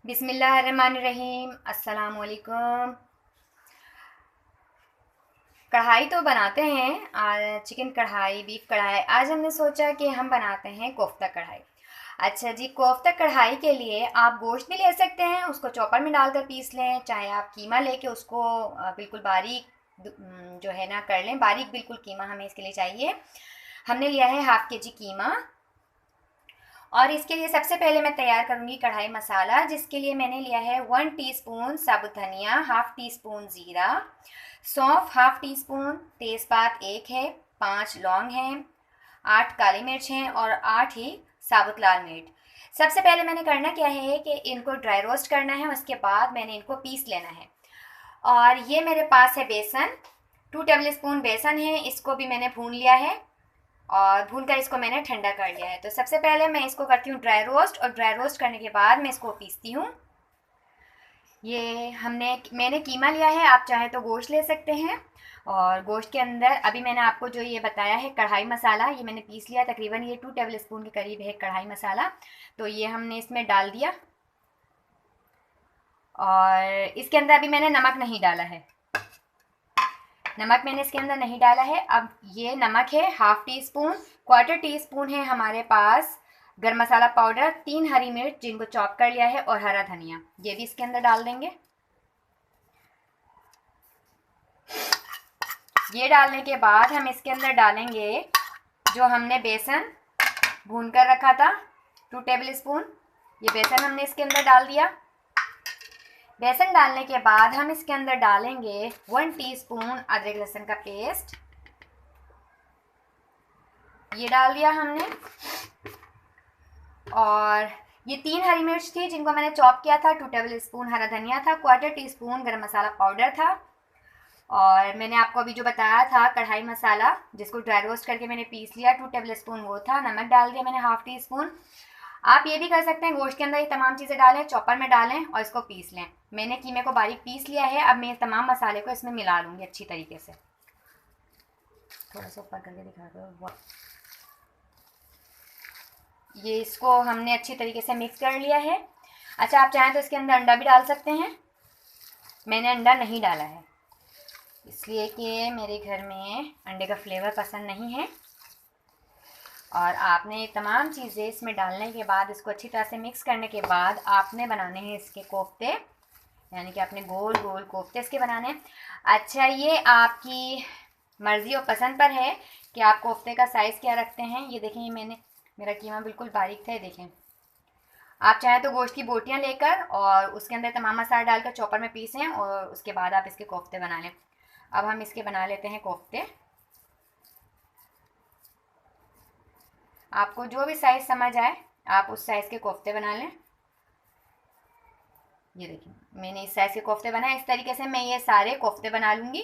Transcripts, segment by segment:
बिस्मिल्लाहिर्रहमानिर्रहीम। अस्सलाम वालेकुम। कढ़ाई तो बनाते हैं, चिकन कढ़ाई, बीफ कढ़ाई। आज हमने सोचा कि हम बनाते हैं कोफ्ता कढ़ाई। अच्छा जी, कोफ्ता कढ़ाई के लिए आप गोश्त भी ले सकते हैं, उसको चॉपर में डालकर पीस लें। चाहे आप कीमा लेके उसको बिल्कुल बारीक जो है ना कर लें, बारीक बिल्कुल कीमा हमें इसके लिए चाहिए। हमने लिया है हाफ़ के जी कीमा। और इसके लिए सबसे पहले मैं तैयार करूँगी कढ़ाई मसाला, जिसके लिए मैंने लिया है 1 टीस्पून साबुत धनिया, हाफ़ टी स्पून ज़ीरा, सौंफ हाफ़ टी स्पून, तेज़पात 1 है, 5 लौंग हैं, 8 काली मिर्च हैं और 8 ही साबुत लाल मिर्च। सबसे पहले मैंने करना क्या है कि इनको ड्राई रोस्ट करना है, उसके बाद मैंने इनको पीस लेना है। और ये मेरे पास है बेसन, 2 टेबल स्पून बेसन है, इसको भी मैंने भून लिया है और भूनकर इसको मैंने ठंडा कर लिया है। तो सबसे पहले मैं इसको करती हूँ ड्राई रोस्ट, और ड्राई रोस्ट करने के बाद मैं इसको पीसती हूँ। ये मैंने कीमा लिया है, आप चाहे तो गोश्त ले सकते हैं। और गोश्त के अंदर अभी मैंने आपको जो ये बताया है कढ़ाई मसाला, ये मैंने पीस लिया, तकरीबन ये 2 टेबल स्पून के करीब है कढ़ाई मसाला। तो ये हमने इसमें डाल दिया, और इसके अंदर अभी मैंने नमक नहीं डाला है। नमक मैंने इसके अंदर नहीं डाला है। अब ये नमक है half tea spoon, quarter tea spoon है हमारे पास गरम मसाला पाउडर, 3 हरी मिर्च जिनको चॉप कर लिया है, और हरा धनिया, ये भी इसके अंदर डाल देंगे। ये डालने के बाद हम इसके अंदर डालेंगे जो हमने बेसन भून कर रखा था, 2 टेबल स्पून। ये बेसन हमने इसके अंदर डाल दिया। बेसन डालने के बाद हम इसके अंदर डालेंगे 1 टीस्पून अदरक लहसुन का पेस्ट, ये डाल दिया हमने। और ये 3 हरी मिर्च थी जिनको मैंने चॉप किया था, 2 टेबल स्पून हरा धनिया था, क्वार्टर टी स्पून गरम मसाला पाउडर था, और मैंने आपको अभी जो बताया था कढ़ाई मसाला जिसको ड्राई रोस्ट करके मैंने पीस लिया, 2 टेबल स्पून वो था। नमक डाल दिया मैंने हाफ़ टी स्पून। आप ये भी कर सकते हैं, गोश्त के अंदर ये तमाम चीज़ें डालें, चॉपर में डालें और इसको पीस लें। मैंने कीमे को बारीक पीस लिया है। अब मैं ये तमाम मसाले को इसमें मिला लूँगी अच्छी तरीके से। थोड़ा सा ऊपर करके दिखा दो। ये इसको हमने अच्छी तरीके से मिक्स कर लिया है। अच्छा, आप चाहें तो इसके अंदर अंडा भी डाल सकते हैं। मैंने अंडा नहीं डाला है इसलिए कि मेरे घर में अंडे का फ्लेवर पसंद नहीं है। और आपने तमाम चीज़ें इसमें डालने के बाद इसको अच्छी तरह से मिक्स करने के बाद आपने बनाने हैं इसके कोफ्ते, यानी कि आपने गोल गोल कोफ्ते इसके बनाने हैं। अच्छा, ये आपकी मर्ज़ी और पसंद पर है कि आप कोफ्ते का साइज़ क्या रखते हैं। ये देखें, ये मेरा कीमा बिल्कुल बारीक था, ये देखें। आप चाहें तो गोश्त की बोटियाँ लेकर और उसके अंदर तमाम मसाला डालकर चॉपर में पीसें, और उसके बाद आप इसके कोफ्ते बना लें। अब हम इसके बना लेते हैं कोफ्ते। आपको जो भी साइज़ समझ आए आप उस साइज़ के कोफ्ते बना लें। ये देखिए, मैंने इस साइज़ के कोफ्ते बनाए। इस तरीके से मैं ये सारे कोफ्ते बना लूँगी।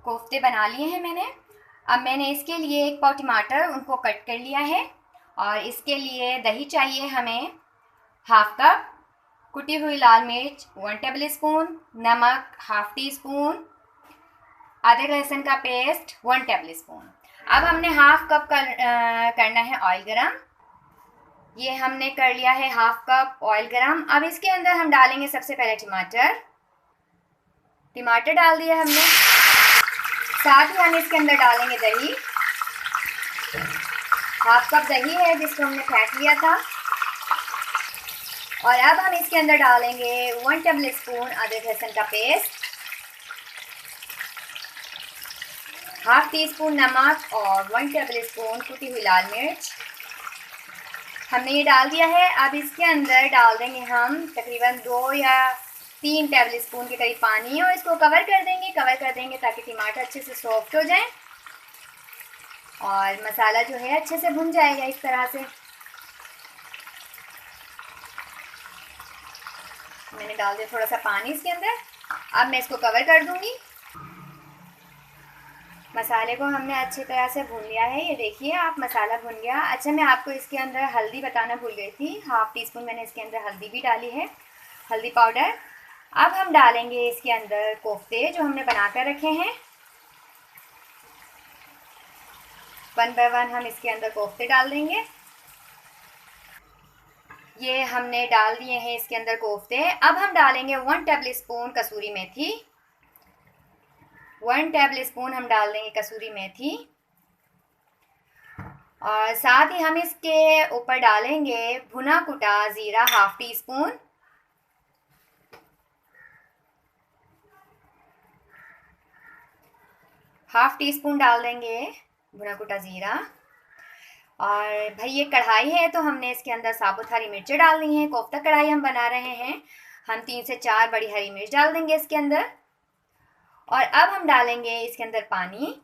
कोफ्ते बना लिए हैं मैंने। अब मैंने इसके लिए 1 पाव टमाटर उनको कट कर लिया है, और इसके लिए दही चाहिए हमें हाफ़ कप, कुटी हुई लाल मिर्च 1 टेबल स्पून, नमक हाफ़ टी स्पून, अदरक लहसुन का पेस्ट 1 टेबल स्पून। अब हमने हाफ़ कप करना है ऑयल गरम। ये हमने कर लिया है हाफ़ कप ऑयल गरम। अब इसके अंदर हम डालेंगे सबसे पहले टमाटर डाल दिया हमने, साथ ही हम इसके अंदर डालेंगे दही। हाफ़ कप दही है जिसको हमने फेंट लिया था। और अब हम इसके अंदर डालेंगे 1 टेबल स्पून अदरक लहसुन का पेस्ट, हाफ़ टी स्पून नमक और 1 टेबल स्पून कुटी हुई लाल मिर्च हमने ये डाल दिया है। अब इसके अंदर डाल देंगे हम तकरीबन 2 या 3 टेबल स्पून के करीब पानी, और इसको कवर कर देंगे ताकि टमाटर अच्छे से सॉफ्ट हो जाए और मसाला जो है अच्छे से भुन जाएगा इस तरह से। मैंने डाल दिया थोड़ा सा पानी इसके अंदर। अब मैं इसको कवर कर दूंगी। मसाले को हमने अच्छी तरह से भून लिया है, ये देखिए आप, मसाला भुन गया। अच्छा, मैं आपको इसके अंदर हल्दी बताना भूल गई थी, हाफ़ टी स्पून मैंने इसके अंदर हल्दी भी डाली है, हल्दी पाउडर। अब हम डालेंगे इसके अंदर कोफ्ते जो हमने बना कर रखे हैं। 1 बाय 1 हम इसके अंदर कोफ्ते डाल देंगे। ये हमने डाल दिए हैं इसके अंदर कोफ्ते। अब हम डालेंगे 1 टेबल स्पून कसूरी मेथी। 1 टेबल स्पून हम डाल देंगे कसूरी मेथी, और साथ ही हम इसके ऊपर डालेंगे भुना कुटा ज़ीरा half tea spoon. Half tea spoon डाल देंगे भुना कुटा ज़ीरा। और भाई ये कढ़ाई है तो हमने इसके अंदर साबुत हरी मिर्चें डालनी है। कोफ्ता कढ़ाई हम बना रहे हैं, हम 3 से 4 बड़ी हरी मिर्च डाल देंगे इसके अंदर। और अब हम डालेंगे इसके अंदर पानी।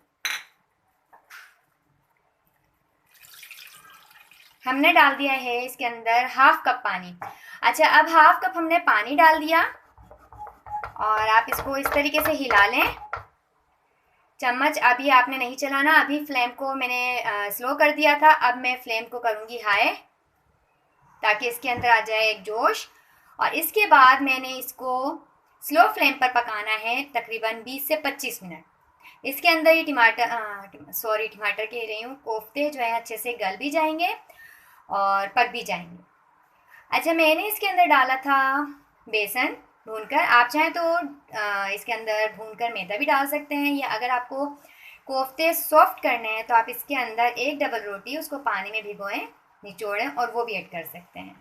हमने डाल दिया है इसके अंदर हाफ कप पानी। अच्छा, अब हाफ कप हमने पानी डाल दिया और आप इसको इस तरीके से हिला लें। चम्मच अभी आपने नहीं चलाना, अभी फ्लेम को मैंने स्लो कर दिया था, अब मैं फ्लेम को करूँगी हाई ताकि इसके अंदर आ जाए एक जोश। और इसके बाद मैंने इसको स्लो फ्लेम पर पकाना है तकरीबन 20 से 25 मिनट। इसके अंदर ये टमाटर कह रही हूँ, कोफ्ते जो है अच्छे से गल भी जाएंगे और पक भी जाएंगे। अच्छा, मैंने इसके अंदर डाला था बेसन भूनकर। आप चाहें तो इसके अंदर भूनकर मैदा भी डाल सकते हैं, या अगर आपको कोफ्ते सॉफ्ट करने हैं तो आप इसके अंदर एक डबल रोटी उसको पानी में भिगोएं, निचोड़ें और वो भी ऐड कर सकते हैं।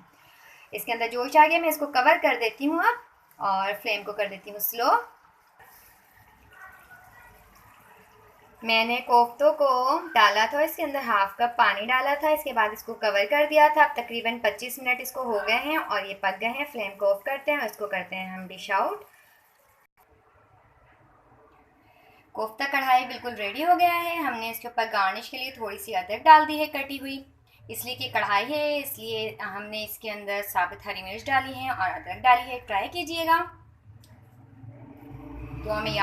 इसके अंदर जोश आ गया, मैं इसको कवर कर देती हूँ अब और फ्लेम को कर देती हूँ स्लो। मैंने कोफ्तों को डाला था, इसके अंदर हाफ कप पानी डाला था, इसके बाद इसको कवर कर दिया था। अब तकरीबन 25 मिनट इसको हो गए हैं और ये पक गए हैं। फ्लेम को ऑफ करते हैं और इसको करते हैं हम डिश आउट। कोफ्ता कढ़ाई बिल्कुल रेडी हो गया है। हमने इसके ऊपर गार्निश के लिए थोड़ी सी अदरक डाल दी है कटी हुई, इसलिए कि कढ़ाई है इसलिए हमने इसके अंदर साबुत हरी मिर्च डाली है और अदरक डाली है। ट्राई कीजिएगा, दुआ में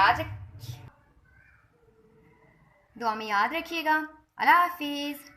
याद रखिएगा। अल्लाह हाफिज़।